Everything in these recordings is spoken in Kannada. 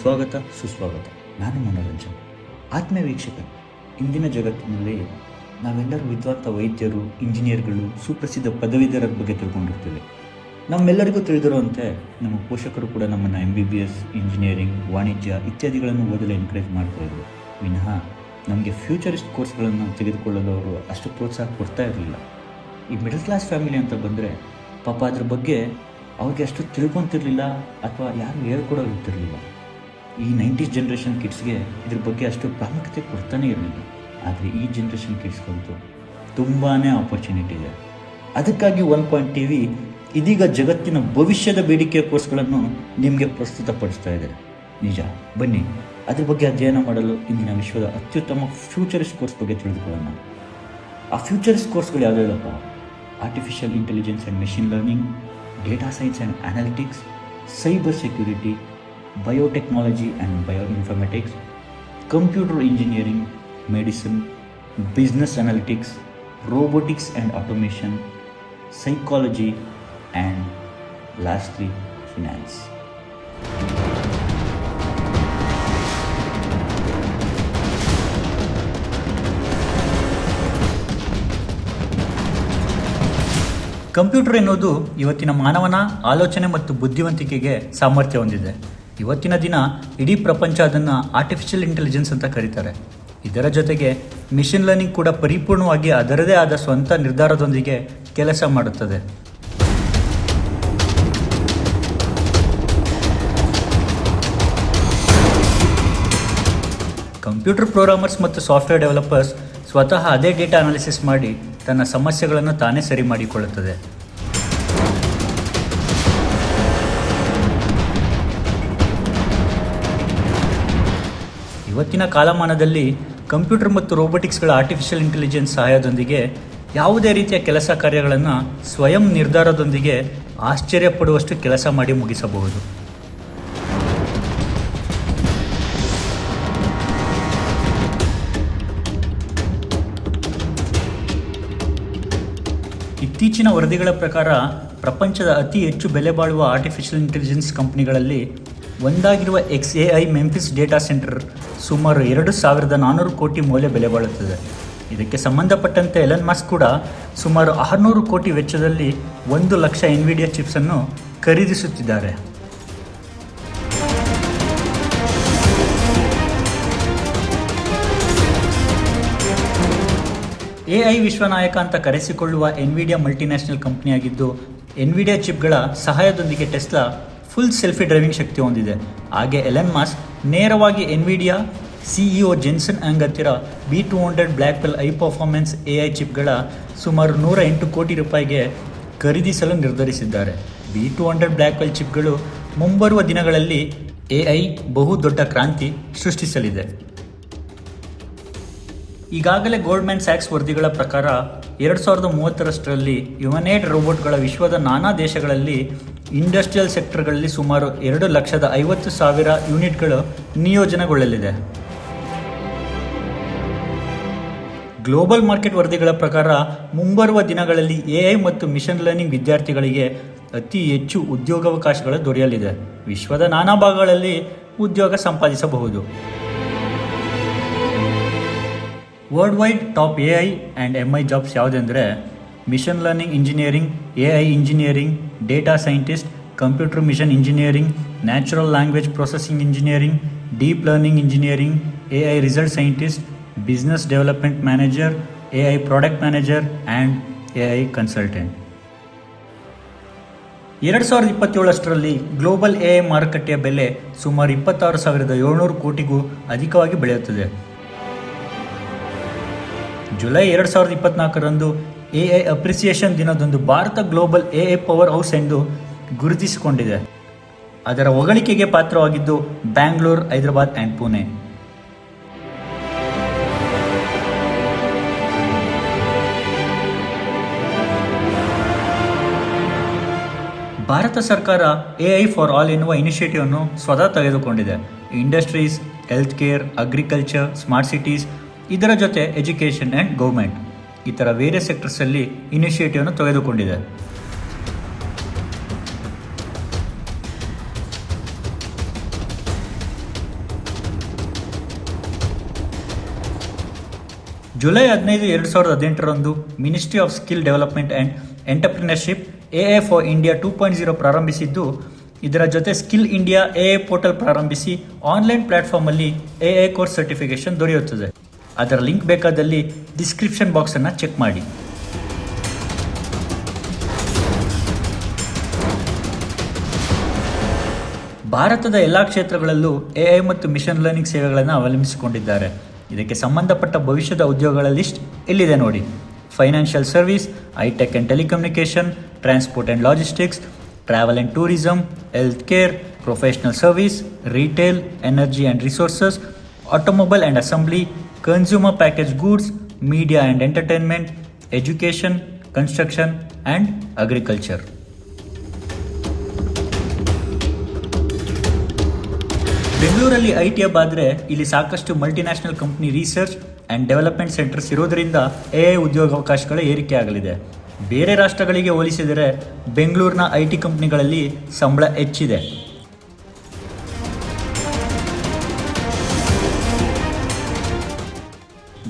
ಸ್ವಾಗತ ಸುಸ್ವಾಗತ. ನಾನು ಮನೋರಂಜನ್, ಆತ್ಮೀಯ ವೀಕ್ಷಕ. ಇಂದಿನ ಜಗತ್ತಿನಲ್ಲಿ ನಾವೆಲ್ಲರೂ ವಿದ್ವಾಂತ ವೈದ್ಯರು, ಇಂಜಿನಿಯರ್ಗಳು, ಸುಪ್ರಸಿದ್ಧ ಪದವೀಧರರ ಬಗ್ಗೆ ತಿಳ್ಕೊಂಡಿರ್ತೀವಿ. ನಮ್ಮೆಲ್ಲರಿಗೂ ತಿಳಿದಿರುವಂತೆ ನಮ್ಮ ಪೋಷಕರು ಕೂಡ ನಮ್ಮನ್ನು MBBS, ಇಂಜಿನಿಯರಿಂಗ್, ವಾಣಿಜ್ಯ ಇತ್ಯಾದಿಗಳನ್ನು ಓದಲು ಎನ್ಕರೇಜ್ ಮಾಡ್ತಾಯಿದ್ರು. ವಿನಃ ನಮಗೆ ಫ್ಯೂಚರಿಸ್ಟ್ ಕೋರ್ಸ್ಗಳನ್ನು ತೆಗೆದುಕೊಳ್ಳಲು ಅವರು ಅಷ್ಟು ಪ್ರೋತ್ಸಾಹ ಕೊಡ್ತಾ ಇರಲಿಲ್ಲ. ಈ ಮಿಡಲ್ ಕ್ಲಾಸ್ ಫ್ಯಾಮಿಲಿ ಅಂತ ಬಂದರೆ ಪಾಪ ಅದ್ರ ಬಗ್ಗೆ ಅವ್ರಿಗೆ ಅಷ್ಟು ತಿಳ್ಕೊತಿರ್ಲಿಲ್ಲ ಅಥವಾ ಯಾರು ಹೇಳ್ಕೊಡೋರು ಇರ್ತಿರ್ಲಿಲ್ಲ. ಈ 90s ಜನ್ರೇಷನ್ ಕಿಡ್ಸ್ಗೆ ಇದ್ರ ಬಗ್ಗೆ ಅಷ್ಟು ಪ್ರಾಮುಖ್ಯತೆ ಕೊಡ್ತಾನೆ ಇರಲಿಲ್ಲ. ಆದರೆ ಈ ಜನ್ರೇಷನ್ ಕಿಡ್ಸ್ಗಂತೂ ತುಂಬಾ ಆಪರ್ಚುನಿಟಿ ಇದೆ. ಅದಕ್ಕಾಗಿ OnePoint ಇದೀಗ ಜಗತ್ತಿನ ಭವಿಷ್ಯದ ಬೇಡಿಕೆಯ ಕೋರ್ಸ್ಗಳನ್ನು ನಿಮಗೆ ಪ್ರಸ್ತುತಪಡಿಸ್ತಾ ಇದೆ. ನಿಜ, ಬನ್ನಿ ಅದ್ರ ಬಗ್ಗೆ ಅಧ್ಯಯನ ಮಾಡಲು ಇಂದಿನ ವಿಶ್ವದ ಅತ್ಯುತ್ತಮ ಫ್ಯೂಚರಿಸ್ಟ್ ಕೋರ್ಸ್ ಬಗ್ಗೆ ತಿಳಿದುಕೊಳ್ಳೋಣ. ಆ ಫ್ಯೂಚರಿಸ್ಟ್ ಕೋರ್ಸ್ಗಳು ಯಾವುದ್ಯಾವುದಪ್ಪ? Artificial intelligence and machine learning, data science and analytics, cyber security, biotechnology and bioinformatics, computer engineering, medicine, business analytics, robotics and automation, psychology, and lastly, finance. Computer ಎನ್ನುವುದು ಇವತ್ತಿನ ಮಾನವನ ಆಲೋಚನೆ ಮತ್ತು ಬುದ್ಧಿವಂತಿಕೆಗೆ ಸಾಮರ್ಥ್ಯ ಹೊಂದಿದೆ. ಇವತ್ತಿನ ದಿನ ಇಡೀ ಪ್ರಪಂಚ ಅದನ್ನು ಆರ್ಟಿಫಿಷಿಯಲ್ ಇಂಟೆಲಿಜೆನ್ಸ್ ಅಂತ ಕರೀತಾರೆ. ಇದರ ಜೊತೆಗೆ ಮಿಷಿನ್ ಲರ್ನಿಂಗ್ ಕೂಡ ಪರಿಪೂರ್ಣವಾಗಿ ಅದರದೇ ಆದ ಸ್ವಂತ ನಿರ್ಧಾರದೊಂದಿಗೆ ಕೆಲಸ ಮಾಡುತ್ತದೆ. ಕಂಪ್ಯೂಟರ್ ಪ್ರೋಗ್ರಾಮರ್ಸ್ ಮತ್ತು ಸಾಫ್ಟ್ವೇರ್ ಡೆವಲಪರ್ಸ್ ಸ್ವತಃ ಅದೇ ಡೇಟಾ ಅನಾಲಿಸಿಸ್ ಮಾಡಿ ತನ್ನ ಸಮಸ್ಯೆಗಳನ್ನು ತಾನೇ ಸರಿ ಮಾಡಿಕೊಳ್ಳುತ್ತದೆ. ಇವತ್ತಿನ ಕಾಲಮಾನದಲ್ಲಿ ಕಂಪ್ಯೂಟರ್ ಮತ್ತು ರೋಬೋಟಿಕ್ಸ್ಗಳ ಆರ್ಟಿಫಿಷಿಯಲ್ ಇಂಟೆಲಿಜೆನ್ಸ್ ಸಹಾಯದೊಂದಿಗೆ ಯಾವುದೇ ರೀತಿಯ ಕೆಲಸ ಕಾರ್ಯಗಳನ್ನು ಸ್ವಯಂ ನಿರ್ಧಾರದೊಂದಿಗೆ ಆಶ್ಚರ್ಯಪಡುವಷ್ಟು ಕೆಲಸ ಮಾಡಿ ಮುಗಿಸಬಹುದು. ಇತ್ತೀಚಿನ ವರದಿಗಳ ಪ್ರಕಾರ ಪ್ರಪಂಚದ ಅತಿ ಹೆಚ್ಚು ಬೆಲೆ ಬಾಳುವ ಆರ್ಟಿಫಿಷಿಯಲ್ ಇಂಟೆಲಿಜೆನ್ಸ್ ಕಂಪನಿಗಳಲ್ಲಿ ಒಂದಾಗಿರುವ XAI ಮೆಂಫಿಸ್ ಡೇಟಾ ಸೆಂಟರ್ ಸುಮಾರು 2400 ಕೋಟಿ ಮೌಲ್ಯ ಬೆಲೆ ಬಾಳುತ್ತದೆ. ಇದಕ್ಕೆ ಸಂಬಂಧಪಟ್ಟಂತೆ ಎಲನ್ ಮಸ್ಕ್ ಕೂಡ ಸುಮಾರು 600 ಕೋಟಿ ವೆಚ್ಚದಲ್ಲಿ 1 ಲಕ್ಷ NVIDIA ಚಿಪ್ಸನ್ನು ಖರೀದಿಸುತ್ತಿದ್ದಾರೆ. AI ವಿಶ್ವನಾಯಕ ಅಂತ ಕರೆಸಿಕೊಳ್ಳುವ NVIDIA ಮಲ್ಟಿನ್ಯಾಷನಲ್ ಕಂಪನಿಯಾಗಿದ್ದು, NVIDIA ಚಿಪ್ಗಳ ಸಹಾಯದೊಂದಿಗೆ ಟೆಸ್ಲಾ ಫುಲ್ ಸೆಲ್ಫಿ ಡ್ರೈವಿಂಗ್ ಶಕ್ತಿ ಹೊಂದಿದೆ. ಹಾಗೆ ಎಲನ್ ಮಸ್ಕ್ ನೇರವಾಗಿ NVIDIA CEO ಜೆನ್ಸನ್ ಹ್ಯಾಂಗ್ ಹತ್ತಿರ B200 Blackwell high performance AI ಚಿಪ್ಗಳ ಸುಮಾರು 108 ಕೋಟಿ ರೂಪಾಯಿಗೆ ಖರೀದಿಸಲು ನಿರ್ಧರಿಸಿದ್ದಾರೆ. B200 ಬ್ಲ್ಯಾಕ್ಬೆಲ್ ಚಿಪ್ಗಳು ಮುಂಬರುವ ದಿನಗಳಲ್ಲಿ AI ಬಹು ದೊಡ್ಡ ಕ್ರಾಂತಿ ಸೃಷ್ಟಿಸಲಿದೆ. ಈಗಾಗಲೇ ಗೋಲ್ಡ್ಮ್ಯಾನ್ ಸ್ಯಾಕ್ಸ್ ವರದಿಗಳ ಪ್ರಕಾರ 2030ರಷ್ಟರಲ್ಲಿ ಹ್ಯುಮನೈಡ್ ರೋಬೋಟ್ಗಳ ವಿಶ್ವದ ನಾನಾ ದೇಶಗಳಲ್ಲಿ ಇಂಡಸ್ಟ್ರಿಯಲ್ ಸೆಕ್ಟರ್ಗಳಲ್ಲಿ ಸುಮಾರು 2,50,000 ಯೂನಿಟ್ಗಳು ನಿಯೋಜನೆಗೊಳ್ಳಲಿದೆ. ಗ್ಲೋಬಲ್ ಮಾರ್ಕೆಟ್ ವರದಿಗಳ ಪ್ರಕಾರ ಮುಂಬರುವ ದಿನಗಳಲ್ಲಿ AI ಮತ್ತು ಮಿಷನ್ ಲರ್ನಿಂಗ್ ವಿದ್ಯಾರ್ಥಿಗಳಿಗೆ ಅತಿ ಹೆಚ್ಚು ಉದ್ಯೋಗಾವಕಾಶಗಳು ದೊರೆಯಲಿದೆ. ವಿಶ್ವದ ನಾನಾ ಭಾಗಗಳಲ್ಲಿ ಉದ್ಯೋಗ ಸಂಪಾದಿಸಬಹುದು. World wide top AI and MI jobs ಯಾವುದೆಂದರೆ machine learning engineering, AI engineering, data scientist, computer machine engineering, natural language processing engineering, deep learning engineering, AI result scientist, business development manager, AI product manager and AI consultant. 2027ರಷ್ಟರಲ್ಲಿ ಗ್ಲೋಬಲ್ AI ಮಾರುಕಟ್ಟೆಯ ಬೆಲೆ ಸುಮಾರು 26,700 ಕೋಟಿಗೂ ಅಧಿಕವಾಗಿ ಬೆಳೆಯುತ್ತದೆ. ಜುಲೈ 2024ರಂದು AI ಅಪ್ರಿಸಿಯೇಷನ್ ದಿನದಂದು Bharat global AI power house ಎಂದು ಗುರುತಿಸಿಕೊಂಡಿದೆ. ಅದರ ಹೊಗಳಿಕೆಗೆ ಪಾತ್ರವಾಗಿದ್ದು ಬ್ಯಾಂಗ್ಳೂರು, ಹೈದರಾಬಾದ್ ಆ್ಯಂಡ್ ಪುಣೆ. ಭಾರತ ಸರ್ಕಾರ AI ಫಾರ್ ಆಲ್ ಎನ್ನುವ ಇನಿಷಿಯೇಟಿವ್ ಅನ್ನು ಸ್ವತಃ ತೆಗೆದುಕೊಂಡಿದೆ. Industries, health care, agriculture, smart cities, ಇದರ ಜೊತೆ ಎಜುಕೇಷನ್ ಆ್ಯಂಡ್ ಗೌರ್ಮೆಂಟ್ ಈ ಥರ ಬೇರೆ ಸೆಕ್ಟರ್ಸಲ್ಲಿ ಇನಿಷಿಯೇಟಿವನ್ನು ತೆಗೆದುಕೊಂಡಿದೆ. July 15, 2018 ministry of skill development and entrepreneurship AI for India 2.0 ಪ್ರಾರಂಭಿಸಿದ್ದು, ಇದರ ಜೊತೆ ಸ್ಕಿಲ್ ಇಂಡಿಯಾ AI ಪೋರ್ಟಲ್ ಪ್ರಾರಂಭಿಸಿ ಆನ್ಲೈನ್ ಪ್ಲಾಟ್ಫಾರ್ಮಲ್ಲಿ AI ಕೋರ್ಸ್ ಸರ್ಟಿಫಿಕೇಷನ್ ದೊರೆಯುತ್ತದೆ. ಅದರ ಲಿಂಕ್ ಬೇಕಾದಲ್ಲಿ ಡಿಸ್ಕ್ರಿಪ್ಷನ್ ಬಾಕ್ಸನ್ನು ಚೆಕ್ ಮಾಡಿ. ಭಾರತದ ಎಲ್ಲ ಕ್ಷೇತ್ರಗಳಲ್ಲೂ AI ಮತ್ತು ಮಿಷನ್ ಲರ್ನಿಂಗ್ ಸೇವೆಗಳನ್ನು ಅವಲಂಬಿಸಿಕೊಂಡಿದ್ದಾರೆ. ಇದಕ್ಕೆ ಸಂಬಂಧಪಟ್ಟ ಭವಿಷ್ಯದ ಉದ್ಯೋಗಗಳ ಲಿಸ್ಟ್ ಇಲ್ಲಿದೆ ನೋಡಿ. Financial service, hi-tech and telecommunication, transport and logistics, travel and tourism, health care, professional service, retail, energy and resources, automobile and assembly, consumer package goods, media and entertainment, education, construction and agriculture. ಬೆಂಗಳೂರಲ್ಲಿ IT ಹಬ್ ಆದರೆ ಇಲ್ಲಿ ಸಾಕಷ್ಟು multinational company research and development centres ಇರೋದರಿಂದ AI ಉದ್ಯೋಗಾವಕಾಶಗಳ ಏರಿಕೆ ಆಗಲಿದೆ. ಬೇರೆ ರಾಷ್ಟ್ರಗಳಿಗೆ ಹೋಲಿಸಿದರೆ ಬೆಂಗಳೂರಿನ IT ಕಂಪ್ನಿಗಳಲ್ಲಿ ಸಂಬಳ ಹೆಚ್ಚಿದೆ.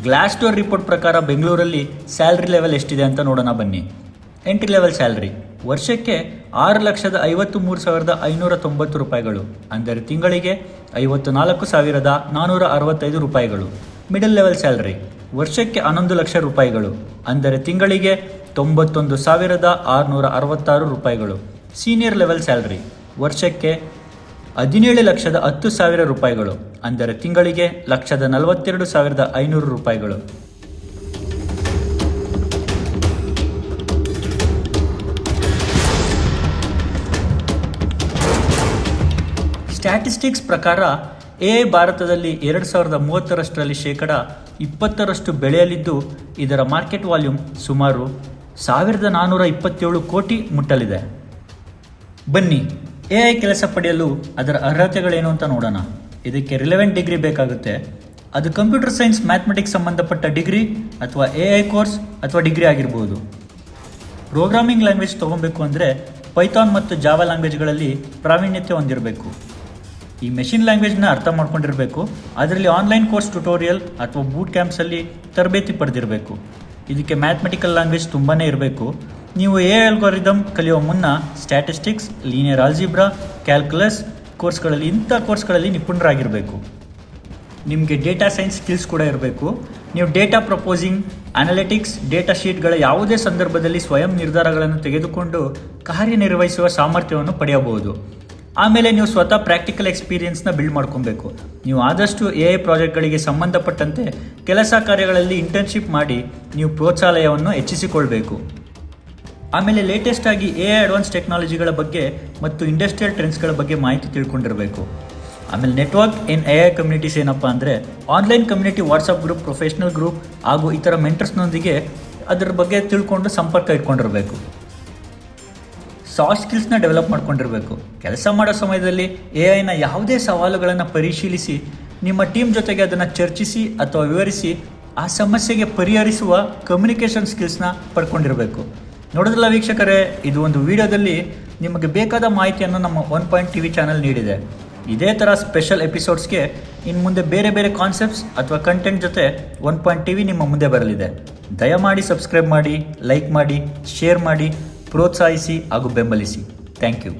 ಗ್ಲಾಸ್ ಡೋರ್ ರಿಪೋರ್ಟ್ ಪ್ರಕಾರ ಬೆಂಗಳೂರಲ್ಲಿ ಸ್ಯಾಲ್ರಿ ಲೆವೆಲ್ ಎಷ್ಟಿದೆ ಅಂತ ನೋಡೋಣ ಬನ್ನಿ. ಎಂಟ್ರಿ ಲೆವೆಲ್ ಸ್ಯಾಲ್ರಿ ವರ್ಷಕ್ಕೆ 6,53,590 ರೂಪಾಯಿಗಳು, ಅಂದರೆ ತಿಂಗಳಿಗೆ 54,465 ರೂಪಾಯಿಗಳು. ಮಿಡಲ್ ಲೆವೆಲ್ ಸ್ಯಾಲ್ರಿ ವರ್ಷಕ್ಕೆ 11 ಲಕ್ಷ ರೂಪಾಯಿಗಳು, ಅಂದರೆ ತಿಂಗಳಿಗೆ 91,666 ರೂಪಾಯಿಗಳು. ಸೀನಿಯರ್ ಲೆವೆಲ್ ಸ್ಯಾಲ್ರಿ ವರ್ಷಕ್ಕೆ 17,10,000 ರೂಪಾಯಿಗಳು, ಅಂದರೆ ತಿಂಗಳಿಗೆ 1,42,500 ರೂಪಾಯಿಗಳು. ಸ್ಟ್ಯಾಟಿಸ್ಟಿಕ್ಸ್ ಪ್ರಕಾರ AI ಭಾರತದಲ್ಲಿ 2030 ಶೇಕಡ 20% ಬೆಳೆಯಲಿದ್ದು, ಇದರ ಮಾರ್ಕೆಟ್ ವಾಲ್ಯೂಮ್ ಸುಮಾರು 1,427 ಕೋಟಿ ಮುಟ್ಟಲಿದೆ. ಬನ್ನಿ AI ಕೆಲಸ ಪಡೆಯಲು ಅದರ ಅರ್ಹತೆಗಳೇನು ಅಂತ ನೋಡೋಣ. ಇದಕ್ಕೆ ರಿಲೆವೆಂಟ್ ಡಿಗ್ರಿ ಬೇಕಾಗುತ್ತೆ. ಅದು ಕಂಪ್ಯೂಟರ್ ಸೈನ್ಸ್ ಮ್ಯಾಥಮೆಟಿಕ್ಸ್ ಸಂಬಂಧಪಟ್ಟ ಡಿಗ್ರಿ ಅಥವಾ AI ಕೋರ್ಸ್ ಅಥವಾ ಡಿಗ್ರಿ ಆಗಿರ್ಬೋದು. ಪ್ರೋಗ್ರಾಮಿಂಗ್ ಲ್ಯಾಂಗ್ವೇಜ್ ತೊಗೊಬೇಕು ಅಂದರೆ ಪೈಥಾನ್ ಮತ್ತು ಜಾವಾ ಲ್ಯಾಂಗ್ವೇಜ್ಗಳಲ್ಲಿ ಪ್ರಾವೀಣ್ಯತೆ ಹೊಂದಿರಬೇಕು. ಈ ಮೆಷಿನ್ ಲ್ಯಾಂಗ್ವೇಜ್ನ ಅರ್ಥ ಮಾಡ್ಕೊಂಡಿರಬೇಕು. ಅದರಲ್ಲಿ ಆನ್ಲೈನ್ ಕೋರ್ಸ್, ಟ್ಯುಟೋರಿಯಲ್ ಅಥವಾ ಬೂಟ್ ಕ್ಯಾಂಪ್ಸಲ್ಲಿ ತರಬೇತಿ ಪಡೆದಿರಬೇಕು. ಇದಕ್ಕೆ ಮ್ಯಾಥಮೆಟಿಕಲ್ ಲ್ಯಾಂಗ್ವೇಜ್ ತುಂಬಾ ಇರಬೇಕು. ನೀವು AI ಅಲ್ಗಾರಿದಮ್ ಕಲಿಯುವ ಮುನ್ನ ಸ್ಟ್ಯಾಟಿಸ್ಟಿಕ್ಸ್, ಲೀನಿಯರ್ ಆಲ್ಜಿಬ್ರಾ, ಕ್ಯಾಲ್ಕುಲಸ್ ಇಂಥ ಕೋರ್ಸ್ಗಳಲ್ಲಿ ನಿಪುಣರಾಗಿರಬೇಕು. ನಿಮಗೆ ಡೇಟಾ ಸೈನ್ಸ್ ಸ್ಕಿಲ್ಸ್ ಕೂಡ ಇರಬೇಕು. ನೀವು ಡೇಟಾ ಪ್ರಪೋಸಿಂಗ್, ಅನಾಲಿಟಿಕ್ಸ್, ಡೇಟಾ ಶೀಟ್ಗಳ ಯಾವುದೇ ಸಂದರ್ಭದಲ್ಲಿ ಸ್ವಯಂ ನಿರ್ಧಾರಗಳನ್ನು ತೆಗೆದುಕೊಂಡು ಕಾರ್ಯನಿರ್ವಹಿಸುವ ಸಾಮರ್ಥ್ಯವನ್ನು ಪಡೆಯಬಹುದು. ಆಮೇಲೆ ನೀವು ಸ್ವತಃ ಪ್ರಾಕ್ಟಿಕಲ್ ಎಕ್ಸ್ಪೀರಿಯನ್ಸ್ನ ಬಿಲ್ಡ್ ಮಾಡ್ಕೊಬೇಕು. ನೀವು ಆದಷ್ಟು AI ಪ್ರಾಜೆಕ್ಟ್ಗಳಿಗೆ ಸಂಬಂಧಪಟ್ಟಂತೆ ಕೆಲಸ ಕಾರ್ಯಗಳಲ್ಲಿ ಇಂಟರ್ನ್ಶಿಪ್ ಮಾಡಿ ನೀವು ಪ್ರೋತ್ಸಾಹವನ್ನು ಹೆಚ್ಚಿಸಿಕೊಳ್ಬೇಕು. ಆಮೇಲೆ ಲೇಟೆಸ್ಟ್ ಆಗಿ AI ಅಡ್ವಾನ್ಸ್ ಟೆಕ್ನಾಲಜಿಗಳ ಬಗ್ಗೆ ಮತ್ತು ಇಂಡಸ್ಟ್ರಿಯಲ್ ಟ್ರೆಂಡ್ಸ್ಗಳ ಬಗ್ಗೆ ಮಾಹಿತಿ ತಿಳ್ಕೊಂಡಿರಬೇಕು. ಆಮೇಲೆ ನೆಟ್ವರ್ಕ್ ಇನ್ AI ಕಮ್ಯುನಿಟೀಸ್ ಏನಪ್ಪ ಅಂದರೆ online community, WhatsApp group, professional group ಹಾಗೂ ಇತರ ಮೆಂಟರ್ಸ್ನೊಂದಿಗೆ ಅದರ ಬಗ್ಗೆ ತಿಳ್ಕೊಂಡು ಸಂಪರ್ಕ ಇಟ್ಕೊಂಡಿರಬೇಕು. Soft ಸ್ಕಿಲ್ಸ್ನ develop ಮಾಡ್ಕೊಂಡಿರಬೇಕು. ಕೆಲಸ ಮಾಡೋ ಸಮಯದಲ್ಲಿ AIನ ಯಾವುದೇ ಸವಾಲುಗಳನ್ನು ಪರಿಶೀಲಿಸಿ ನಿಮ್ಮ ಟೀಮ್ ಜೊತೆಗೆ ಅದನ್ನು ಚರ್ಚಿಸಿ ಅಥವಾ ವಿವರಿಸಿ ಆ ಸಮಸ್ಯೆಗೆ ಪರಿಹರಿಸುವ ಕಮ್ಯುನಿಕೇಷನ್ ಸ್ಕಿಲ್ಸ್ನ ಪಡ್ಕೊಂಡಿರಬೇಕು. ನೋಡಿದ್ರಲ್ಲ ವೀಕ್ಷಕರೇ, ಇದು ಒಂದು ವಿಡಿಯೋದಲ್ಲಿ ನಿಮಗೆ ಬೇಕಾದ ಮಾಹಿತಿಯನ್ನು ನಮ್ಮ ಒನ್ ಪಾಯಿಂಟ್ TV ಚಾನಲ್ ನೀಡಿದೆ. ಇದೇ ಥರ ಸ್ಪೆಷಲ್ ಎಪಿಸೋಡ್ಸ್ಗೆ ಇನ್ನು ಮುಂದೆ ಬೇರೆ ಬೇರೆ ಕಾನ್ಸೆಪ್ಟ್ಸ್ ಅಥವಾ ಕಂಟೆಂಟ್ ಜೊತೆ ಒನ್ ಪಾಯಿಂಟ್ TV ನಿಮ್ಮ ಮುಂದೆ ಬರಲಿದೆ. ದಯಮಾಡಿ ಸಬ್ಸ್ಕ್ರೈಬ್ ಮಾಡಿ, ಲೈಕ್ ಮಾಡಿ, ಶೇರ್ ಮಾಡಿ, ಪ್ರೋತ್ಸಾಹಿಸಿ ಹಾಗೂ ಬೆಂಬಲಿಸಿ. Thank you.